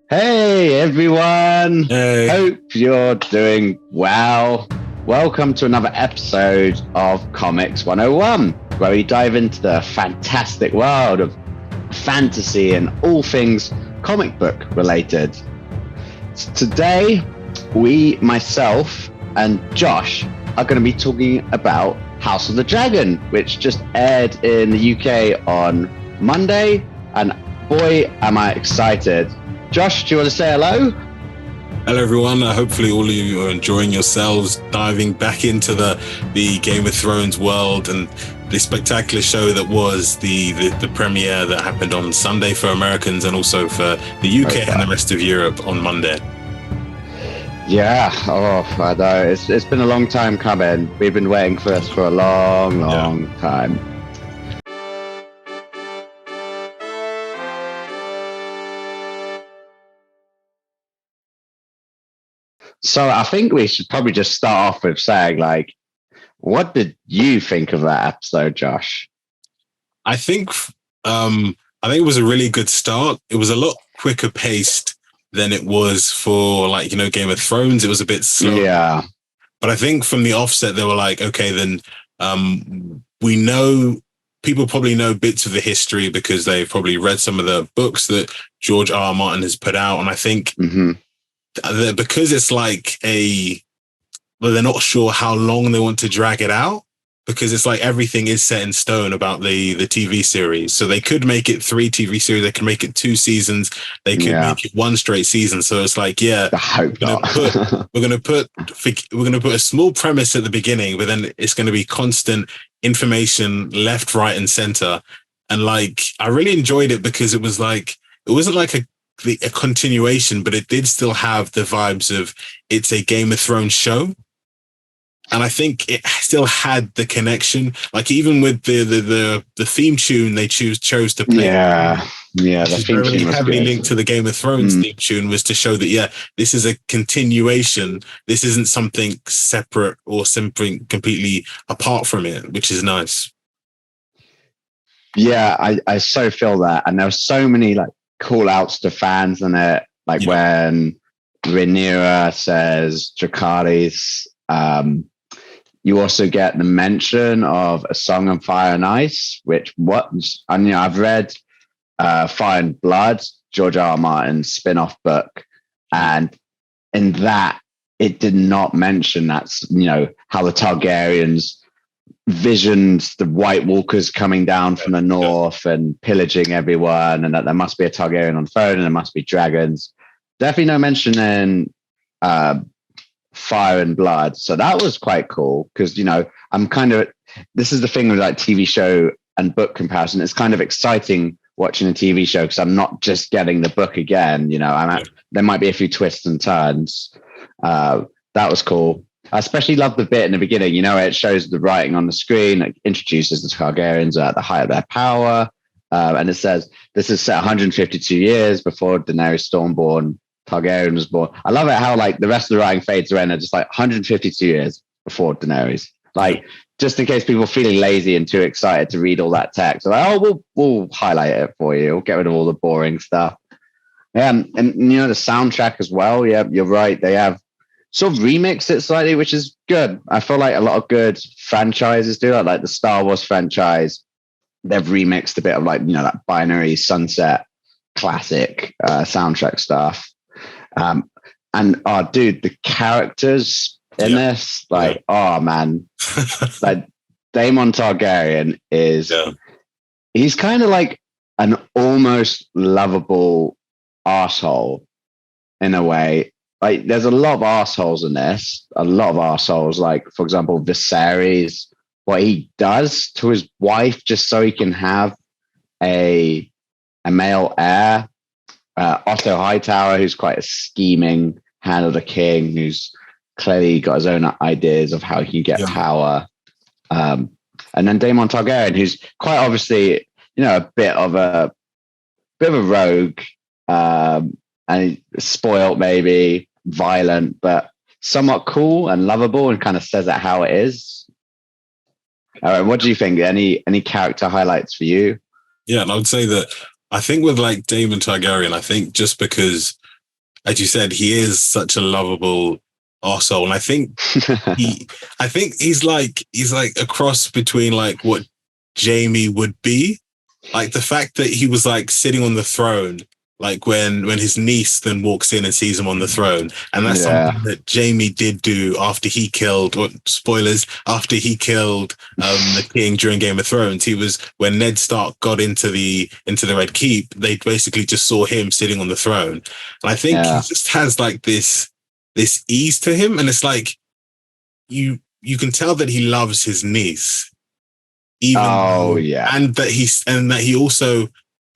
Hey everyone! Hey, Hope you're doing well. Welcome to another episode of Comics 101, where we dive into the fantastic world of fantasy and all things comic book related. Today, myself, and Josh are going to be talking about House of the Dragon, which just aired in the UK on Monday, and boy, am I excited. Josh, do you want to say hello? hello everyone. Hopefully all of you are enjoying yourselves, diving back into the Game of Thrones world and the spectacular show that was the premiere that happened on Sunday for Americans and also for the UK and the rest of Europe on Monday. Yeah, I know. It's been a long time coming. We've been waiting for this for a long time. So I think we should probably just start off with saying, like, what did you think of that episode, Josh? I think it was a really good start. It was a lot quicker paced than it was for Game of Thrones. It was a bit slow. Yeah. But I think from the offset, they were like, okay, then we know people probably know bits of the history because they've probably read some of the books that George R. Martin has put out. And I think because it's they're not sure how long they want to drag it out because it's like everything is set in stone about the TV series. So they could make it 3 TV series. They can make it 2 seasons. They could make it 1 straight season. So it's like, I hope we're going to put a small premise at the beginning, but then it's going to be constant information left, right, and center. And I really enjoyed it because it wasn't like a continuation, but it did still have the vibes of it's a Game of Thrones show. And I think it still had the connection, even with the theme tune they chose to play. Yeah, the theme tune was heavily linked to the Game of Thrones theme tune was to show that this is a continuation. This isn't something separate or something completely apart from it, which is nice. Yeah, I so feel that, and there were so many call outs to fans in it, when Rhaenyra says Dracarys. You also get the mention of A Song of Fire and Ice, I've read Fire and Blood, George R. R. Martin's spin-off book, and in that it did not mention that how the Targaryens visioned the White Walkers coming down from the north and pillaging everyone, and that there must be a Targaryen on the throne and there must be dragons. Definitely no mention in Fire and Blood. So that was quite cool because, this is the thing with TV show and book comparison. It's kind of exciting watching a TV show because I'm not just getting the book again. There might be a few twists and turns. That was cool. I especially love the bit in the beginning, it shows the writing on the screen, it introduces the Targaryens at the height of their power. And it says, this is set 152 years before Daenerys Stormborn Targaryen was born. I love it how the rest of the writing fades away and they're just 152 years before Daenerys. Just in case people are feeling lazy and too excited to read all that text. We'll highlight it for you. We'll get rid of all the boring stuff. And the soundtrack as well. Yeah, you're right. They have sort of remixed it slightly, which is good. I feel like a lot of good franchises do that, like the Star Wars franchise. They've remixed a bit of that binary sunset classic soundtrack stuff. Dude, the characters in this, oh man, Daemon Targaryen he's kind of like an almost lovable arsehole in a way. There's a lot of assholes in this, a lot of assholes. For example, Viserys, what he does to his wife just so he can have a male heir. Otto Hightower, who's quite a scheming hand of the king, who's clearly got his own ideas of how he can get power. And then Daemon Targaryen, who's quite obviously, a bit of a rogue, and spoiled, maybe violent, but somewhat cool and lovable, and kind of says that how it is. What do you think? Any character highlights for you? Yeah, and I would say that I think with Daemon Targaryen, I think just because as you said, he is such a lovable arsehole. And I think he's like a cross between like what Jamie would be. Like the fact that he was like sitting on the throne, like when his niece then walks in and sees him on the throne. And that's something that Jamie did do after he killed, or spoilers, after he killed the king during Game of Thrones. He was, when Ned Stark got into the Red Keep, they basically just saw him sitting on the throne. And I think he just has like this ease to him. And it's like, you can tell that he loves his niece. And that he also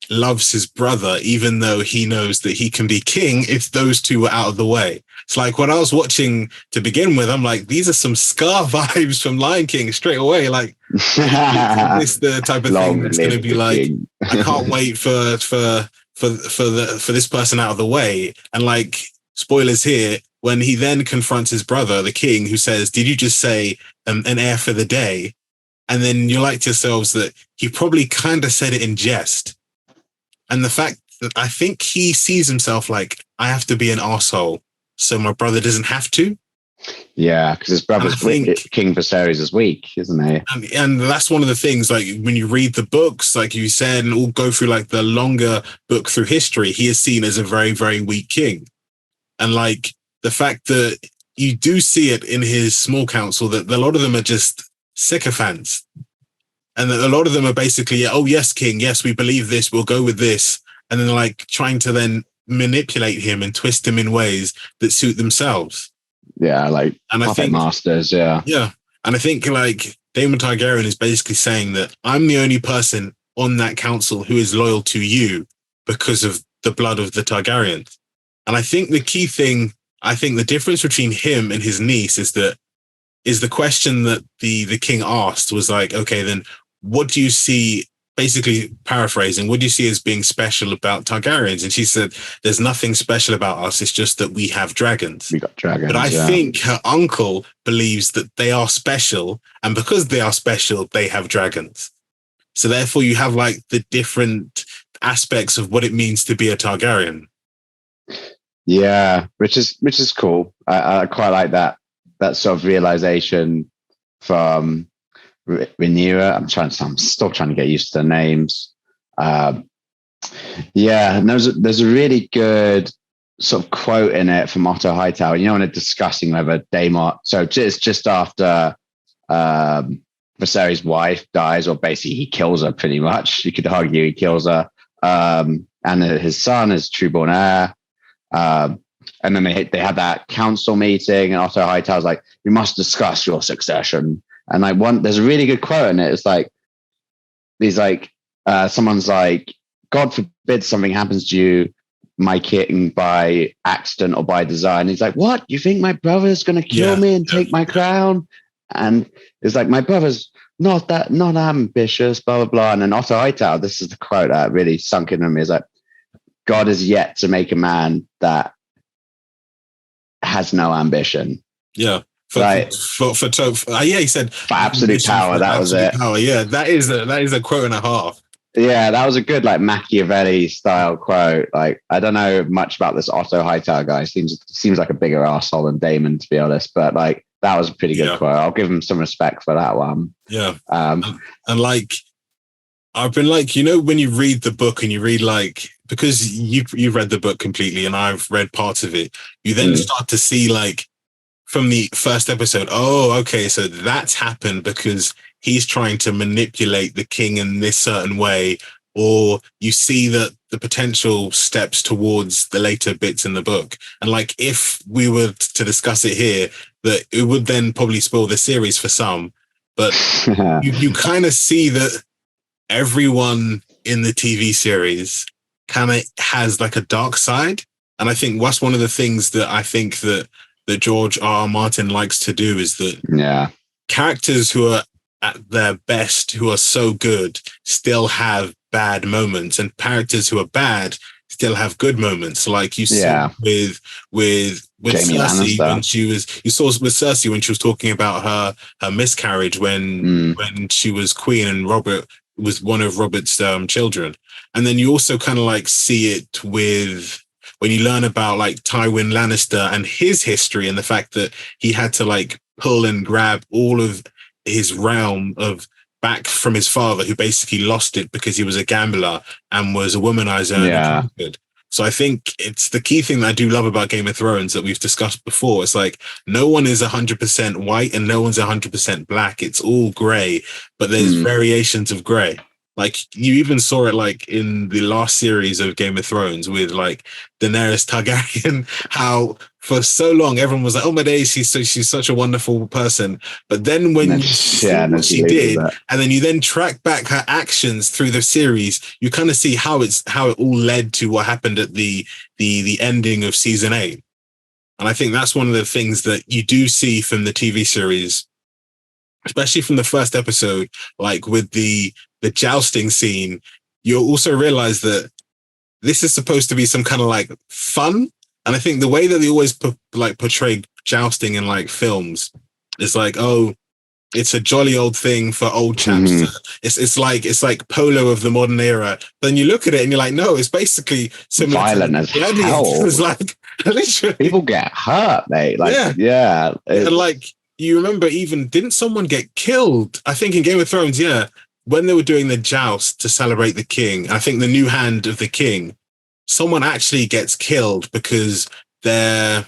loves his brother, even though he knows that he can be king if those two were out of the way. It's like when I was watching to begin with, I'm like, these are some Scar vibes from Lion King straight away. Like, this the type of thing that's going to be like, I can't wait for this person out of the way. And like, spoilers here, when he then confronts his brother, the king, who says, "Did you just say an heir for the day?" And then you're like to yourselves that he probably kind of said it in jest. And the fact that I think he sees himself like, I have to be an arsehole so my brother doesn't have to. Yeah, because his brother's King Viserys is weak, isn't he? And that's one of the things, like when you read the books, like you said, and all go through like the longer book through history, he is seen as a very, very weak king. And like the fact that you do see it in his small council, that a lot of them are just sycophants. And that a lot of them are basically, oh, yes, king, yes, we believe this, we'll go with this. And then like trying to then manipulate him and twist him in ways that suit themselves. Yeah, like puppet masters, yeah. Yeah. And I think like Daemon Targaryen is basically saying that I'm the only person on that council who is loyal to you because of the blood of the Targaryens. And I think the key thing, I think the difference between him and his niece is the question that the king asked was like, okay, then what do you see, basically paraphrasing, what do you see as being special about Targaryens? And she said, there's nothing special about us. It's just that we have dragons. We got dragons. But I think her uncle believes that they are special. And because they are special, they have dragons. So therefore you have like the different aspects of what it means to be a Targaryen. Yeah, which is cool. I quite like that sort of realization from Rhaenyra. I'm still trying to get used to the names. Yeah, and there's a really good sort of quote in it from Otto Hightower. You know, when they're discussing whether Daemon. So it's just after Viserys' wife dies, or basically he kills her. Pretty much, you could argue he kills her. And his son is trueborn heir. And then they had that council meeting, and Otto Hightower's like, "We must discuss your succession." And like there's a really good quote in it. It's like, he's like, someone's like, "God forbid something happens to you, my king, by accident or by design." He's like, "What? You think my brother's going to kill me and take my crown?" And it's like, "My brother's not ambitious, blah, blah, blah." And then Otto Hightower, this is the quote that really sunk into me, is like, "God is yet to make a man that has no ambition." Yeah. Yeah, he said for absolute power. That was it. Power. Yeah, that is a quote and a half. Yeah, that was a good like Machiavelli style quote. Like, I don't know much about this Otto Hightower guy. Seems like a bigger arsehole than Daemon, to be honest. But like, that was a pretty good quote. I'll give him some respect for that one. Yeah. And like, I've been like, you know, when you read the book and you read like, because you've read the book completely and I've read parts of it, you then start to see like from the first episode, oh, okay, so that's happened because he's trying to manipulate the king in this certain way. Or you see that the potential steps towards the later bits in the book. And like, if we were to discuss it here, that it would then probably spoil the series for some, but you kind of see that everyone in the TV series kind of has like a dark side. And I think that's one of the things that I think that George R.R. Martin likes to do, is that characters who are at their best, who are so good, still have bad moments, and characters who are bad still have good moments. Like you saw with Cersei when you saw with Cersei when she was talking about her miscarriage when she was queen and Robert was one of Robert's children. And then you also kind of like see it with when you learn about like Tywin Lannister and his history and the fact that he had to like pull and grab all of his realm of back from his father, who basically lost it because he was a gambler and was a womanizer and a drunkard. So I think it's the key thing that I do love about Game of Thrones that we've discussed before. It's like no one is 100% white and no one's 100% black. It's all gray, but there's variations of gray. Like you even saw it like in the last series of Game of Thrones with like Daenerys Targaryen, how for so long everyone was like, "Oh my days, she's such a wonderful person." But then when you see what she did, and then you then track back her actions through the series, you kind of see how it all led to what happened at the ending of season 8. And I think that's one of the things that you do see from the TV series, especially from the first episode, like with the jousting scene. You'll also realize that this is supposed to be some kind of like fun. And I think the way that they always portray jousting in like films is like, oh, it's a jolly old thing for old chaps. It's like polo of the modern era. But then you look at it and you're like, no, it's basically similar. Violent as hell. It's like literally people get hurt, mate. Like, yeah. And like you remember, even didn't someone get killed? I think in Game of Thrones, when they were doing the joust to celebrate the king, I think the new hand of the king, someone actually gets killed because they're,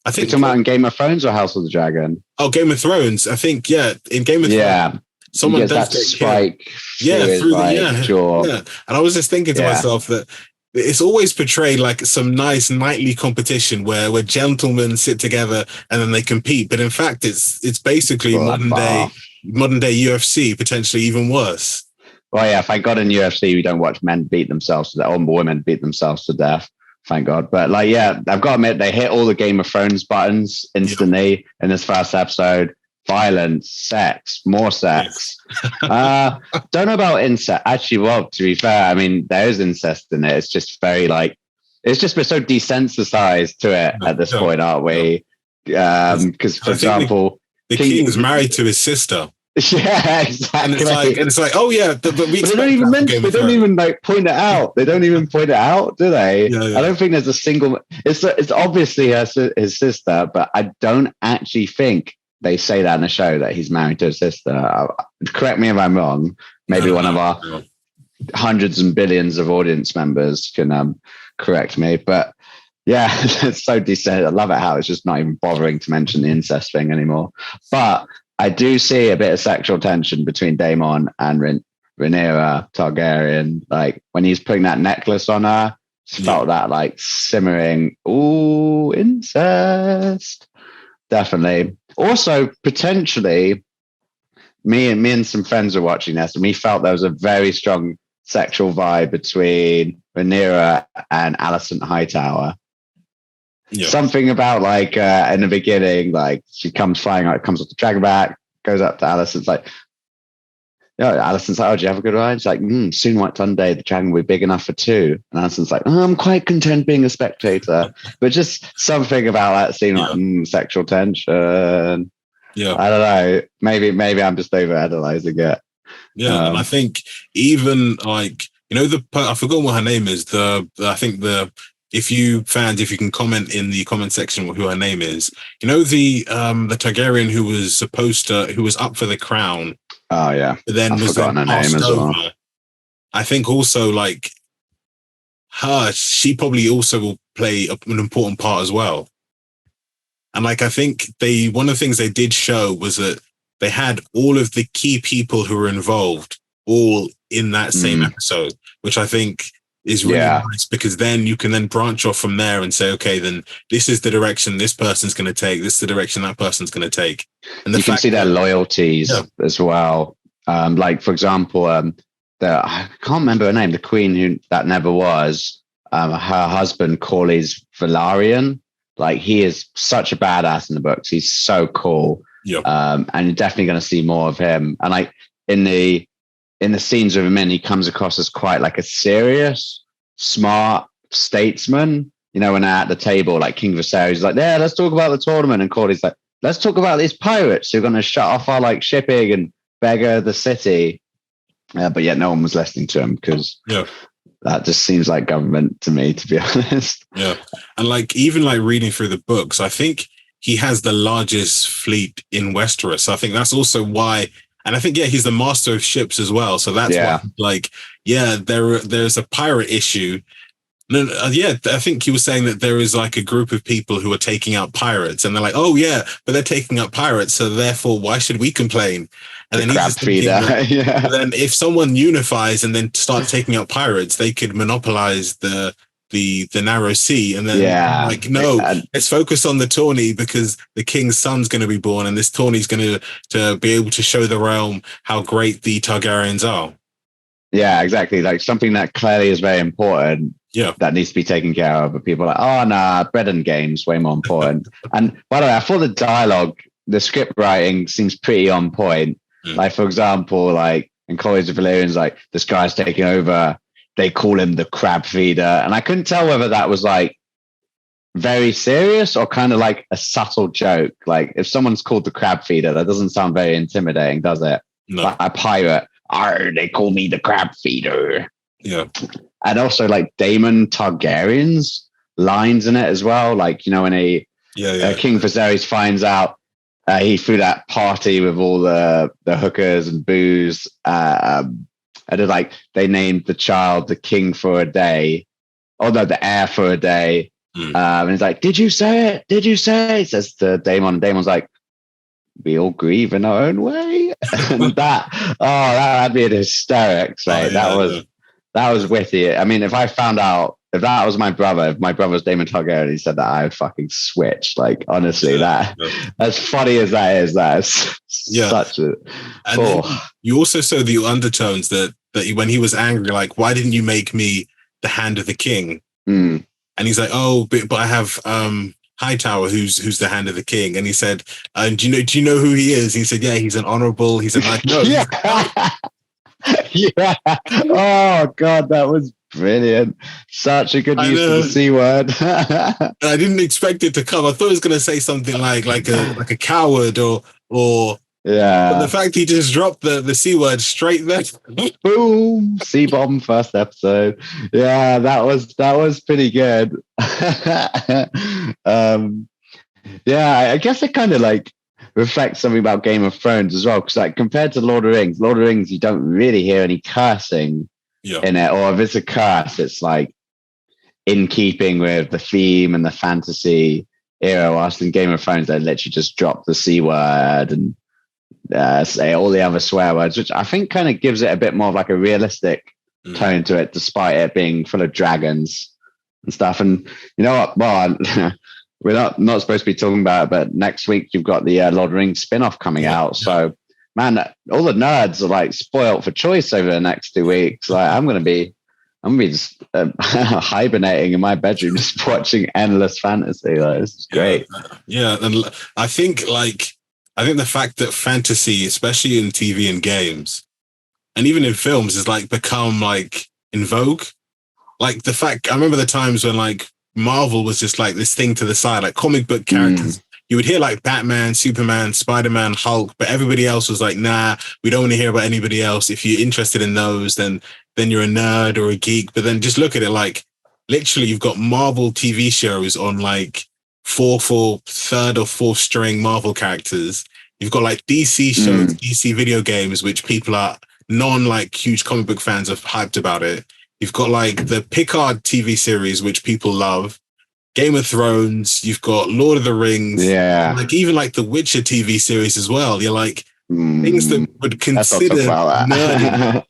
I think. You're talking about in Game of Thrones or House of the Dragon? Oh, Game of Thrones. I think, in Game of Thrones. Someone does that get spike killed. Through the jaw. Yeah. And I was just thinking to myself that it's always portrayed like some nice knightly competition where gentlemen sit together and then they compete. But in fact, it's basically modern day UFC, potentially even worse. Well, yeah, thank God in UFC we don't watch men beat themselves to death, or women beat themselves to death. Thank God. But like, I've got to admit, they hit all the Game of Thrones buttons instantly in this first episode. Violence, sex, more sex. Don't know about incest. Actually, well, to be fair, I mean, there is incest in it. It's just very like, it's just we're so desensitized to it at this point, aren't we? Because, for example, the king's married to his sister. Yeah, exactly. And it's like, oh yeah, but we they don't even mention. They don't even like point it out. They don't even point it out, do they? I don't think there's a single. It's obviously his sister, but I don't actually think they say that in the show that he's married to his sister. Correct me if I'm wrong. Maybe one of our hundreds and billions of audience members can correct me, but. Yeah, it's so decent. I love it how it's just not even bothering to mention the incest thing anymore. But I do see a bit of sexual tension between Daemon and Rhaenyra Targaryen. Like when he's putting that necklace on her, felt that like simmering, ooh, incest. Definitely. Also, potentially, me and some friends were watching this, and we felt there was a very strong sexual vibe between Rhaenyra and Alicent Hightower. Something about like in the beginning, like she comes flying out, comes off the dragon back, goes up to Alicent's like, Alicent's like, oh, do you have a good ride? She's like, soon one day the dragon will be big enough for two. And Alicent's like, I'm quite content being a spectator. But just something about that scene, like sexual tension. Yeah, I don't know. Maybe I'm just over analyzing it. Yeah, and I think even like I forgot what her name is. If you can comment in the comment section who her name is. The Targaryen who was up for the crown. Oh yeah. But then was then passed over. Well. I think also like she probably also will play an important part as well. And like I think one of the things they did show was that they had all of the key people who were involved all in that same episode, which I think is really nice, because then you can then branch off from there and say, okay, then this is the direction this person's going to take. This is the direction that person's going to take. And you can see their loyalties as well. Like, for example, I can't remember her name, the queen who that never was, her husband, Corlys Velaryon. Like, he is such a badass in the books. He's so cool. Yeah. And you're definitely going to see more of him. And like in the scenes with him he comes across as quite like a serious, smart statesman. When they're at the table, like King Viserys, like, let's talk about the tournament. And Corley's like, let's talk about these pirates who are going to shut off our like shipping and beggar the city. But yet no one was listening to him because that just seems like government to me, to be honest. Yeah. And like, even like reading through the books, I think he has the largest fleet in Westeros. So I think that's also why, and I think, yeah, he's the master of ships as well. So that's why, like, yeah, there's a pirate issue. No, yeah, I think he was saying that there is like a group of people who are taking out pirates, and they're like, oh yeah, but they're taking out pirates, so therefore, why should we complain? And then crab feeder. Then if someone unifies and then starts taking out pirates, they could monopolize the narrow sea, and then like, no, let's focus on the tourney because the king's son's going to be born, and this tourney's going to be able to show the realm how great the Targaryens are. Yeah, exactly. Like something that clearly is very important. Yeah, that needs to be taken care of. But people are like, oh no, bread and games way more important. And by the way, I thought the dialogue, the script writing seems pretty on point. Like for example, like in College of Valyrians, like this guy's taking over. They call him the crab feeder, and I couldn't tell whether that was like very serious or kind of like a subtle joke. Like if someone's called the crab feeder, that doesn't sound very intimidating, does it? No. Like a pirate, they call me the crab feeder. Yeah. And also like Daemon Targaryen's lines in it as well. Like, you know, when King Viserys finds out he threw that party with all the hookers and booze. And like they named the child the king for a day. Oh no, the heir for a day. And he's like, did you say it? Did you say it? Says to Daemon. And Daemon's like, we all grieve in our own way. And that had me in hysterics, right? That was witty. I mean, if I found out, if that was my brother, if my brother was Daemon Targaryen, he said that, I would fucking switch. Like, honestly, as funny as that is such a... And you also saw the undertones that when he was angry, like, why didn't you make me the hand of the king? And he's like, oh, but I have Hightower, who's the hand of the king. And he said, do you know who he is? He said, yeah, he's an honorable, he's a nice... No, yeah. Oh God, that was brilliant. Such a good use of the C word. I didn't expect it to come. I thought he was going to say something like a coward or yeah. But the fact he just dropped the C word straight there. Boom. C-bomb first episode. Yeah, that was pretty good. Yeah, I guess it kind of like reflects something about Game of Thrones as well, because like compared to Lord of the Rings, you don't really hear any cursing in it, or if it's a curse, it's like in keeping with the theme and the fantasy era. Whilst in Game of Thrones, they literally just drop the C word and say all the other swear words, which I think kind of gives it a bit more of like a realistic tone to it, despite it being full of dragons and stuff. And you know what? Well, we're not supposed to be talking about it, but next week you've got the Lord of the Rings spin-off coming out. So, man, all the nerds are like spoiled for choice over the next 2 weeks. Like, I'm gonna be just hibernating in my bedroom, just watching endless fantasy. Like, it's great. Yeah, and I think the fact that fantasy, especially in TV and games, and even in films, is like become like in vogue. Like the fact, I remember the times when like Marvel was just like this thing to the side, like comic book characters. You would hear like Batman, Superman, Spider-Man, Hulk, but everybody else was like, nah, we don't want to hear about anybody else. If you're interested in those, then you're a nerd or a geek. But then just look at it, like literally you've got Marvel TV shows on like third or fourth string Marvel characters. You've got like DC shows, DC video games, which people are like huge comic book fans have hyped about it. You've got like the Picard TV series, which people love. Game of Thrones. You've got Lord of the Rings. Yeah. Like even like the Witcher TV series as well. You're like things that would consider nerdy.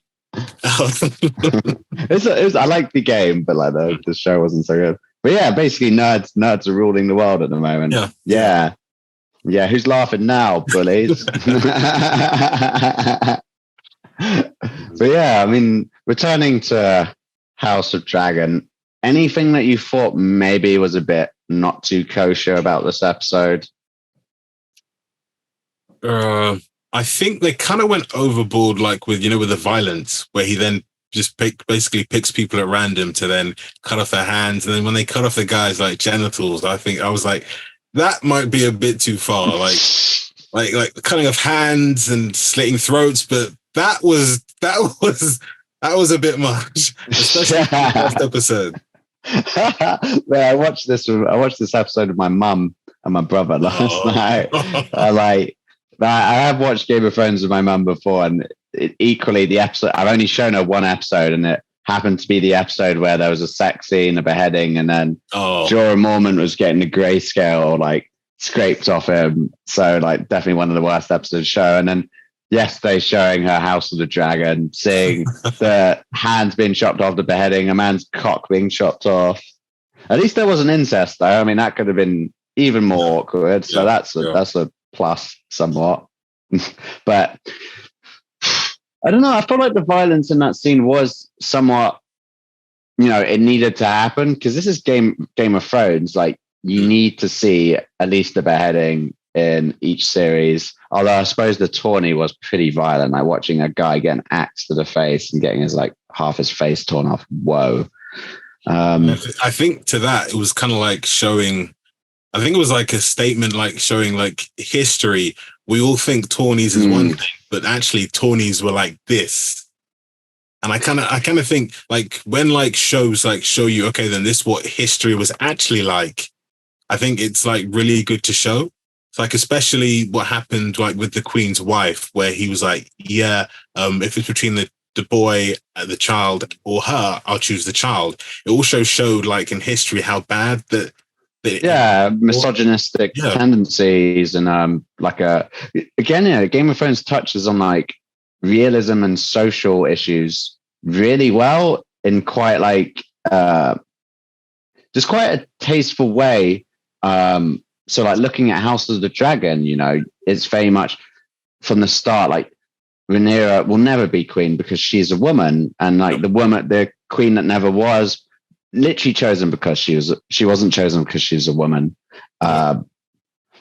I like the game, but like the show wasn't so good. But yeah, basically nerds are ruling the world at the moment. Yeah. Who's laughing now, bullies? But yeah, I mean, returning to House of Dragon, anything that you thought maybe was a bit not too kosher about this episode? I think they kind of went overboard, like with the violence, where he then just basically picks people at random to then cut off their hands, and then when they cut off the guy's like genitals, I think I was like, that might be a bit too far, like cutting off hands and slitting throats, but that was That was a bit much, especially the first episode. Man, I watched this episode with my mum and my brother last night. I have watched Game of Thrones with my mum before, and equally the episode. I've only shown her one episode, and it happened to be the episode where there was a sex scene, a beheading, and then Jorah Mormont was getting the grayscale like scraped off him. So like definitely one of the worst episodes of the show. And then yesterday showing her House of the Dragon, seeing the hands being chopped off, the beheading, a man's cock being chopped off. At least there wasn't incest, though. I mean, that could have been even more awkward. So that's a plus somewhat. But I don't know. I feel like the violence in that scene was somewhat, it needed to happen because this is Game of Thrones. Like you need to see at least the beheading in each series. Although I suppose the tourney was pretty violent, like watching a guy get an axe to the face and getting half his face torn off. Whoa. I think to that, it was kind of like showing, I think it was like a statement, like showing like history. We all think tourneys is one thing, but actually tourneys were like this. And I kind of think like when like shows like show you, okay, then this what history was actually like. I think it's like really good to show. It's like, especially what happened like with the Queen's wife, where he was like, if it's between the boy, the child, or her, I'll choose the child. It also showed like in history how bad that misogynistic tendencies and Game of Thrones touches on like realism and social issues really well in quite like just quite a tasteful way. So like looking at House of the Dragon, it's very much from the start, like Rhaenyra will never be queen because she's a woman. And like the queen that never was literally chosen because she wasn't chosen because she's a woman.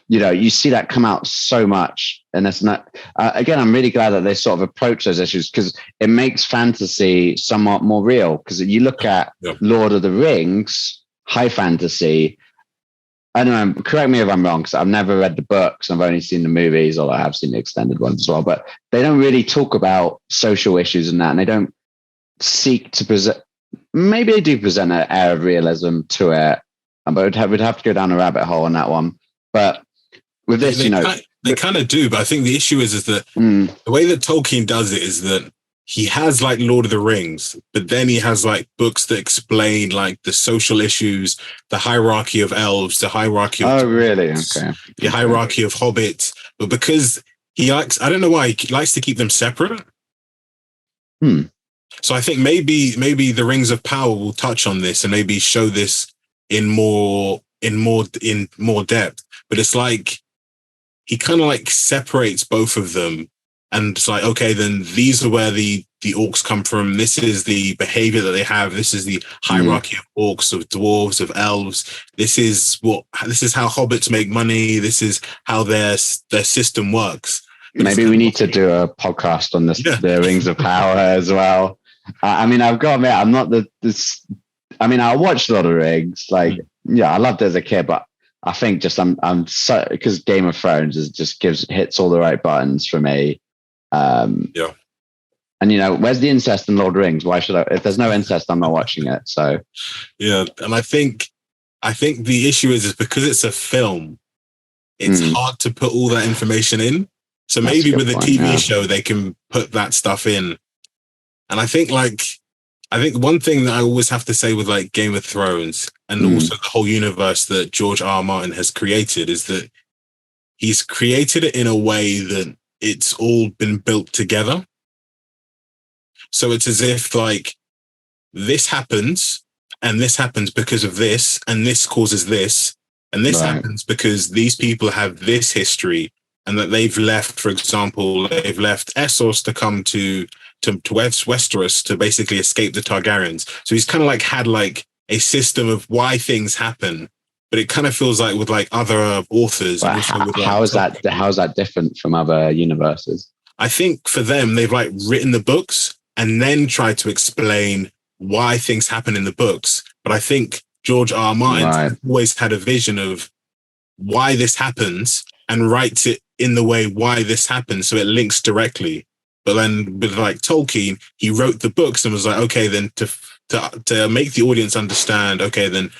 You see that come out so much. And it's not, again, I'm really glad that they sort of approach those issues because it makes fantasy somewhat more real. Because you look at Lord of the Rings, high fantasy, I don't know, correct me if I'm wrong, because I've never read the books. I've only seen the movies, although I have seen the extended ones as well. But they don't really talk about social issues and that. And they don't seek to present, maybe they do present an air of realism to it. But we'd have to go down a rabbit hole on that one. But with this, they kind of do. But I think the issue is that the way that Tolkien does it is that he has like Lord of the Rings, but then he has like books that explain like the social issues, the hierarchy of elves, the hierarchy of the hierarchy of hobbits. But because he likes, I don't know why he likes to keep them separate. So I think maybe the Rings of Power will touch on this and maybe show this in more depth. But it's like he kind of like separates both of them. And it's like, okay, then these are where the orcs come from. This is the behavior that they have. This is the hierarchy of orcs, of dwarves, of elves. This is how hobbits make money. This is how their system works. Maybe we need to do a podcast on this, the Rings of Power as well. I mean, I've got to admit, I'm not I watched Lord of the Rings. Like, I loved it as a kid, but I think just I'm so, because Game of Thrones hits all the right buttons for me. And where's the incest in Lord of the Rings? Why should I? If there's no incest, I'm not watching it. So and I think the issue is because it's a film, it's hard to put all that information in. So maybe with a TV show they can put that stuff in. And I think one thing that I always have to say with like Game of Thrones and also the whole universe that George R. R. Martin has created is that he's created it in a way that it's all been built together. So it's as if like this happens and this happens because of this and this causes this and this happens because these people have this history and that they've left, for example, they've left Essos to come to Westeros to basically escape the Targaryens. So he's kind of like had like a system of why things happen. But it kind of feels like with like other authors. How is that different from other universes? I think for them, they've like written the books and then tried to explain why things happen in the books. But I think George R. R. Martin always had a vision of why this happens and writes it in the way why this happens. So it links directly. But then with like Tolkien, he wrote the books and was like, okay, then to make the audience understand, okay, then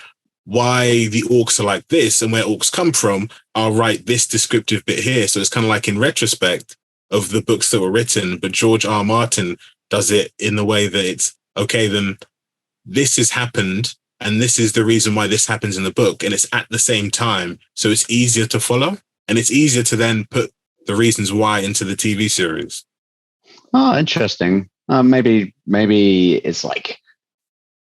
why the orcs are like this and where orcs come from, I'll write this descriptive bit here. So it's kind of like in retrospect of the books that were written, but George R. Martin does it in the way that it's, okay, then this has happened and this is the reason why this happens in the book. And it's at the same time. So it's easier to follow and it's easier to then put the reasons why into the TV series. Oh, interesting. Maybe it's like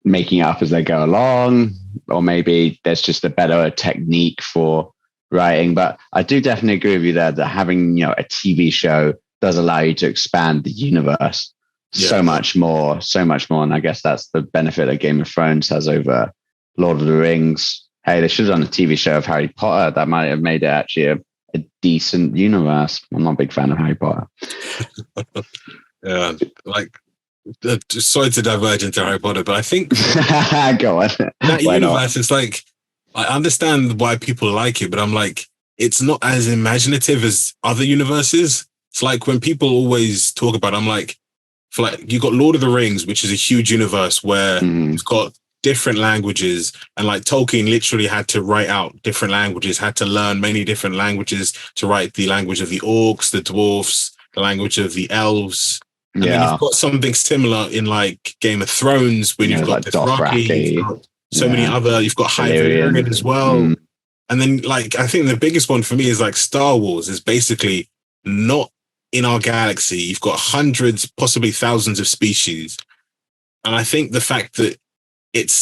making it up as they go along, or maybe there's just a better technique for writing. But I do definitely agree with you there that having, a TV show does allow you to expand the universe so much more. And I guess that's the benefit that Game of Thrones has over Lord of the Rings. Hey, they should have done a TV show of Harry Potter. That might have made it actually a decent universe. I'm not a big fan of Harry Potter. Yeah, like, sorry to diverge into Harry Potter, but I think go on. That universe is like, I understand why people like it, but I'm like, it's not as imaginative as other universes. It's like when people always talk about it, I'm like, for like, you got Lord of the Rings, which is a huge universe where it's got different languages, and like Tolkien literally had to write out different languages, had to learn many different languages to write the language of the orcs, the dwarfs, the language of the elves. And then you've got something similar in like Game of Thrones when you've got like Dothraki, you've got so many other, you've got High Valyrian as well. And then like, I think the biggest one for me is like Star Wars is basically not in our galaxy. You've got hundreds, possibly thousands of species. And I think the fact that it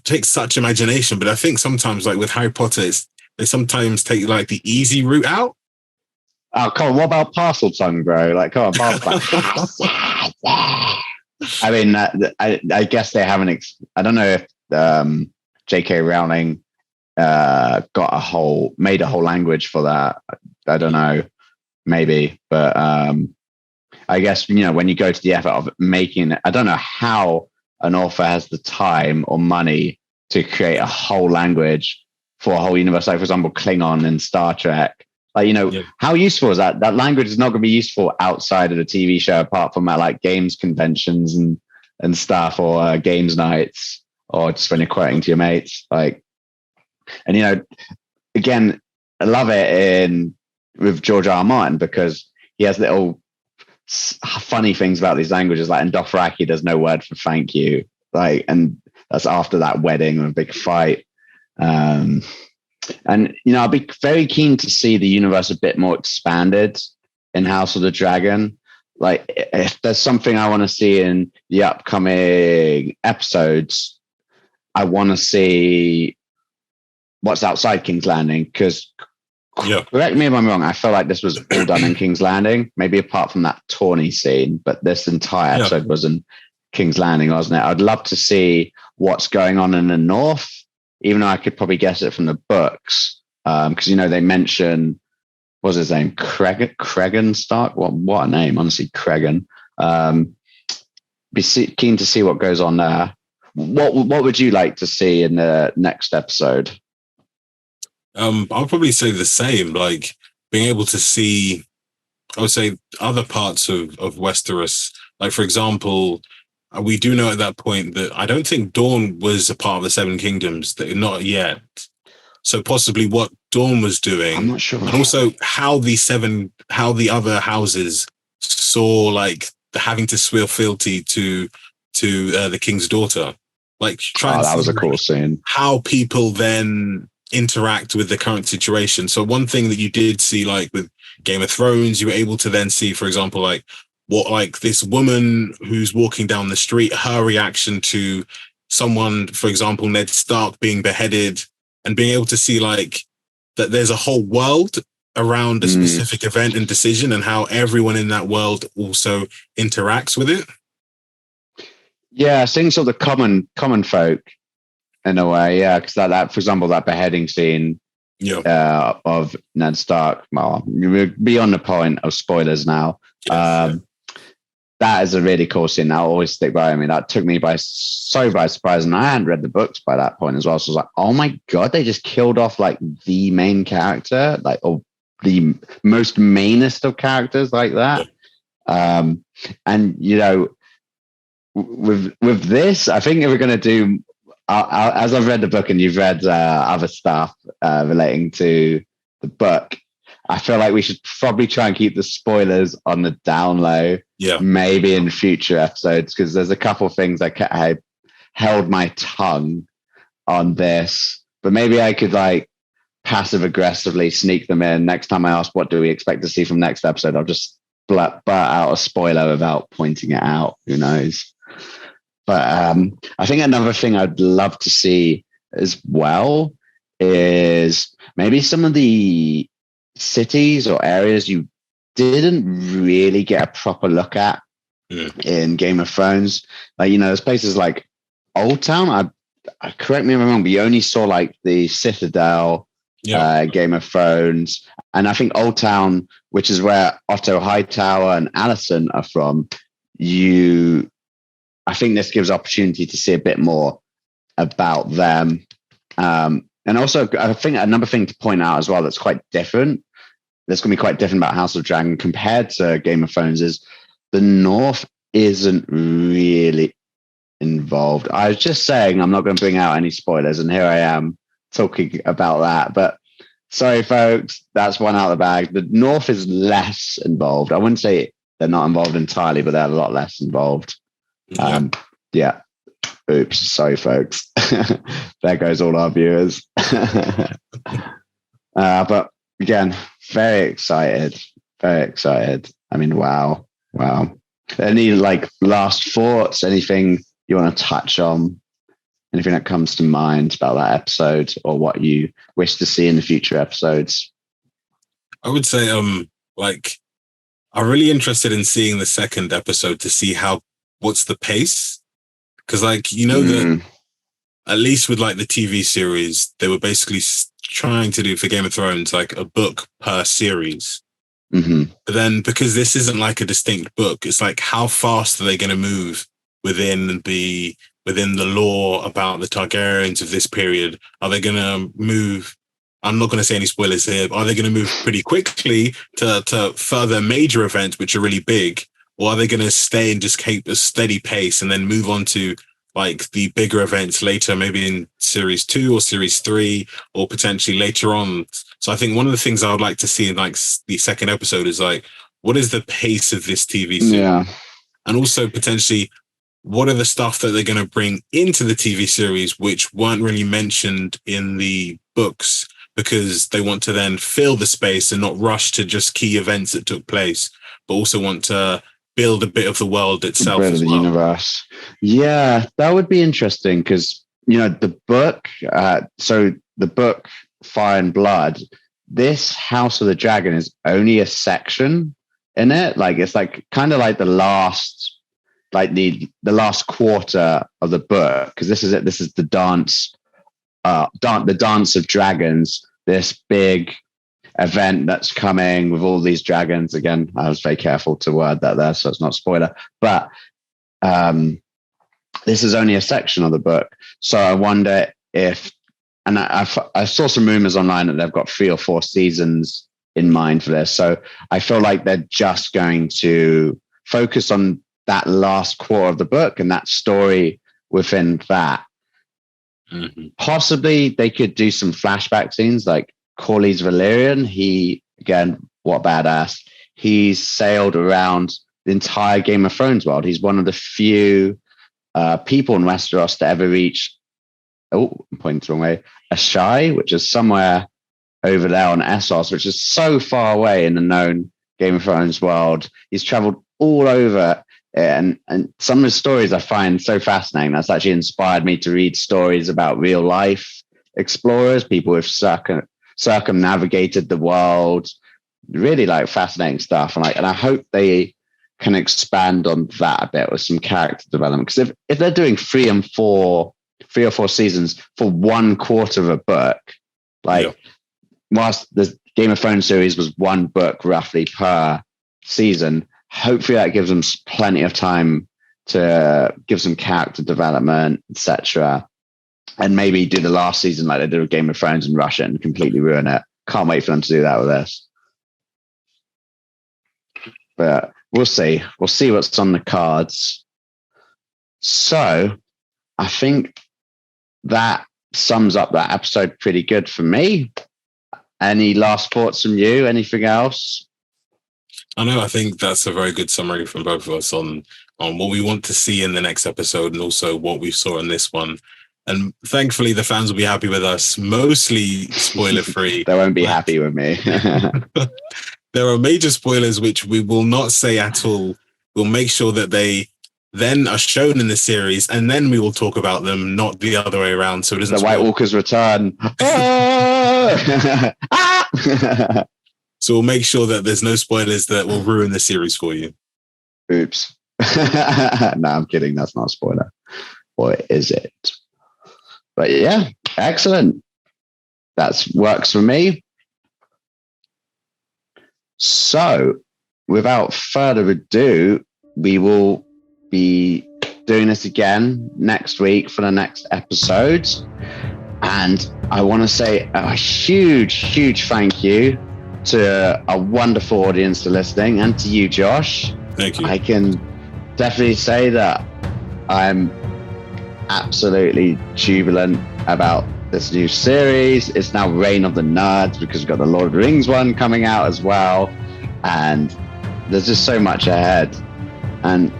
takes such imagination, but I think sometimes like with Harry Potter, they sometimes take like the easy route out. Oh, come on. What about Parseltongue, bro? Like, come on, Parseltongue. I mean, I guess they haven't. I don't know if J.K. Rowling made a whole language for that. I don't know, maybe, but I guess when you go to the effort of making it, I don't know how an author has the time or money to create a whole language for a whole universe. Like, for example, Klingon in Star Trek. Like, how useful is that? That language is not going to be useful outside of the TV show, apart from at like games conventions and stuff, or games nights, or just when you're quoting to your mates. Like, and again, I love it with George R. R. Martin because he has little funny things about these languages. Like in Dothraki, there's no word for thank you. Like, and that's after that wedding or a big fight. And, I'd be very keen to see the universe a bit more expanded in House of the Dragon. Like, if there's something I want to see in the upcoming episodes, I want to see what's outside King's Landing. Because, correct me if I'm wrong, I feel like this was all done in King's Landing, maybe apart from that Tawny scene, but this entire episode was in King's Landing, wasn't it? I'd love to see what's going on in the north, even though I could probably guess it from the books, because they mention, what's his name, Cregan Stark. What a name, honestly, Cregan. Be keen to see what goes on there. What would you like to see in the next episode? I'll probably say the same. Like being able to see, I would say, other parts of Westeros. Like for example, we do know at that point that I don't think Dorne was a part of the Seven Kingdoms, not yet. So possibly what Dorne was doing. I'm not sure. And also how the other houses saw like having to swear fealty to the king's daughter. Like that was a cool scene. How people then interact with the current situation. So one thing that you did see, like with Game of Thrones, you were able to then see, for example, like what like this woman who's walking down the street, her reaction to someone, for example, Ned Stark being beheaded, and being able to see like that there's a whole world around a specific event and decision, and how everyone in that world also interacts with it. Yeah, seeing sort of the common folk in a way, yeah, because that, for example, that beheading scene of Ned Stark. Well, we're beyond the point of spoilers now. Yes, that is a really cool scene. That'll always stick by me. That took me by surprise, and I hadn't read the books by that point as well. So I was like, oh my god, they just killed off like the main character, like or the most mainest of characters like that. And with this, I think if we're going to do, as I've read the book and you've read other stuff relating to the book, I feel like we should probably try and keep the spoilers on the down low. Yeah. Maybe in future episodes, because there's a couple of things I held my tongue on this, but maybe I could like passive aggressively sneak them in. Next time I ask, what do we expect to see from next episode? I'll just blurt out a spoiler without pointing it out. Who knows? But I think another thing I'd love to see as well is maybe some of the cities or areas you didn't really get a proper look at in Game of Thrones. Like, there's places like Old Town. I correct me if I'm wrong, but you only saw like the Citadel, Game of Thrones, and I think Old Town, which is where Otto Hightower and Alicent are from. I think this gives opportunity to see a bit more about them. And also, I think another thing to point out as well that's quite different, that's going to be quite different about House of Dragon compared to Game of Thrones, is the North isn't really involved. I was just saying I'm not going to bring out any spoilers, and here I am talking about that. But sorry, folks, that's one out of the bag. The North is less involved. I wouldn't say they're not involved entirely, but they're a lot less involved. Yeah. Oops. Sorry, folks. There goes all our viewers. But again, very excited. Very excited. I mean, wow. Any like last thoughts? Anything you want to touch on? Anything that comes to mind about that episode, or what you wish to see in the future episodes? I would say, I'm really interested in seeing the second episode to see what's the pace. Because that at least with like the TV series, they were basically trying to do for Game of Thrones, like a book per series. Mm-hmm. But then because this isn't like a distinct book, it's like, how fast are they going to move within the lore about the Targaryens of this period? Are they going to move? I'm not going to say any spoilers here. Are they going to move pretty quickly to further major events, which are really big? Or are they going to stay and just keep a steady pace and then move on to like the bigger events later, maybe in series 2 or series 3, or potentially later on? So I think one of the things I would like to see in like the second episode is like, what is the pace of this TV series? Yeah. And also potentially, what are the stuff that they're going to bring into the TV series, which weren't really mentioned in the books, because they want to then fill the space and not rush to just key events that took place, but also want to build a bit of the world itself as well. Universe. Yeah, that would be interesting, because the book. So the book Fire and Blood. This House of the Dragon is only a section in it. Like it's like kind of like the last, like the last quarter of the book, because this is it. This is the dance, the Dance of Dragons. This big event that's coming with all these dragons. Again, I was very careful to word that there, so it's not spoiler. But this is only a section of the book, so I wonder if, and I saw some rumors online that they've got 3 or 4 seasons in mind for this. So I feel like they're just going to focus on that last quarter of the book and that story within that. Mm-hmm. Possibly they could do some flashback scenes, like Corlys Valyrian. He, again, what badass. He's sailed around the entire Game of Thrones world. He's one of the few people in Westeros to ever reach, I'm pointing the wrong way, Asshai, which is somewhere over there on Essos, which is so far away in the known Game of Thrones world. He's traveled all over, and some of his stories I find so fascinating. That's actually inspired me to read stories about real life explorers, people who've circumnavigated the world. Really like fascinating stuff, and I hope they can expand on that a bit with some character development. Because if they're doing 3 or 4 seasons for 1 quarter of a book, whilst the Game of Thrones series was 1 book roughly per season, hopefully that gives them plenty of time to give some character development, etc. And maybe do the last season like they did with Game of Thrones and rush it and completely ruin it. Can't wait for them to do that with this. But we'll see. We'll see what's on the cards. So I think that sums up that episode pretty good for me. Any last thoughts from you? Anything else? I think that's a very good summary from both of us on what we want to see in the next episode and also what we saw in this one. And thankfully, the fans will be happy with us, mostly spoiler-free. They won't be happy with me. There are major spoilers which we will not say at all. We'll make sure that they then are shown in the series, and then we will talk about them, not the other way around. So it doesn't. The White Walker's return. So we'll make sure that there's no spoilers that will ruin the series for you. Oops. No, I'm kidding. That's not a spoiler. What is it? But yeah, excellent. That works for me. So without further ado, we will be doing this again next week for the next episode. And I want to say a huge, huge thank you to a wonderful audience for listening, and to you, Josh. Thank you. I can definitely say that I'm absolutely jubilant about this new series. It's now Reign of the Nerds because we've got the Lord of the Rings one coming out as well. And there's just so much ahead. And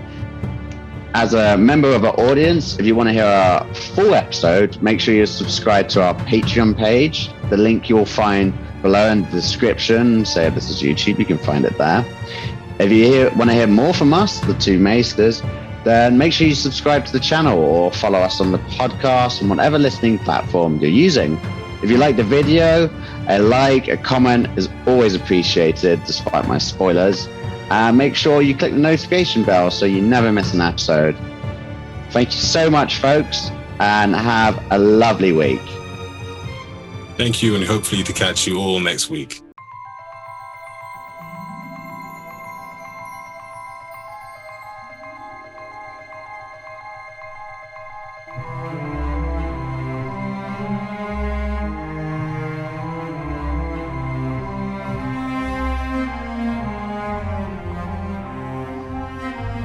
as a member of our audience, if you want to hear our full episode, make sure you subscribe to our Patreon page. The link you'll find below in the description. Say if this is YouTube, you can find it there. If you want to hear more from us, the Two Maesters, then make sure you subscribe to the channel or follow us on the podcast on whatever listening platform you're using. If you like the video, a like, a comment is always appreciated, despite my spoilers. And make sure you click the notification bell so you never miss an episode. Thank you so much, folks, and have a lovely week. Thank you, and hopefully to catch you all next week.